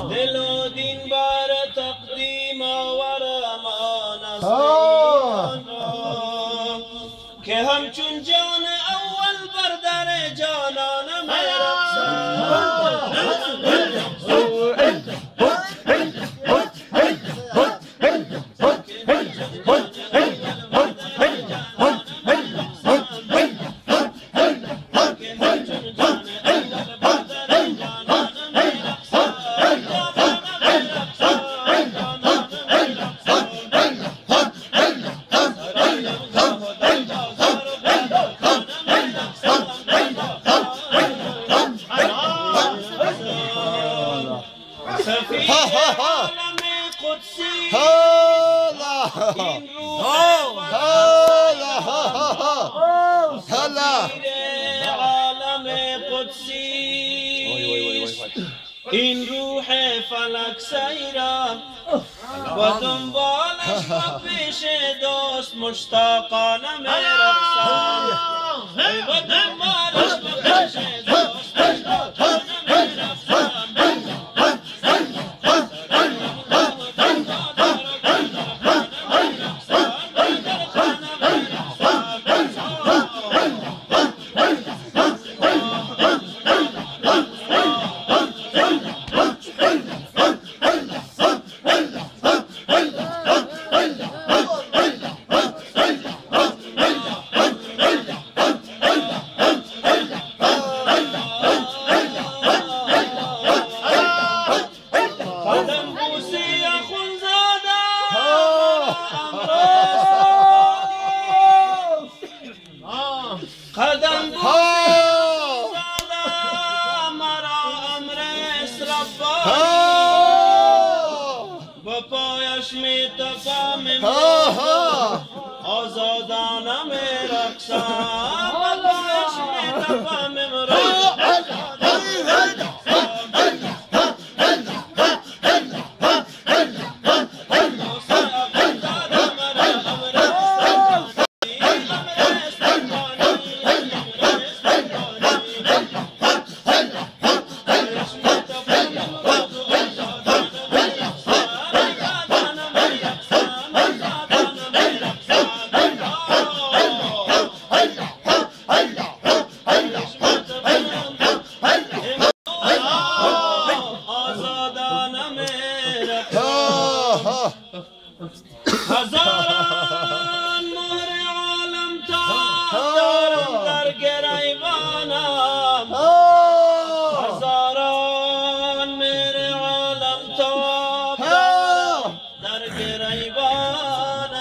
دل و دین بر تقدیم آورم آن است که همچون جان اول بر در جانانم سفیر عالم قدسی این روح سفیر عالم قدسی این روح فلک سیرم و دنبالش و پیش دوست مشتاقانه میرقصم و دنبالش و پیش دوست مشتاقانه میرقصم قدم بوسی مرا امر ربانی با پایش می تپم آزادانه می رقصم با پایش می تپم هزاران مهر عالم تاب دارم در گریبانم هزاران مهر عالم تاب دارم در گریبانم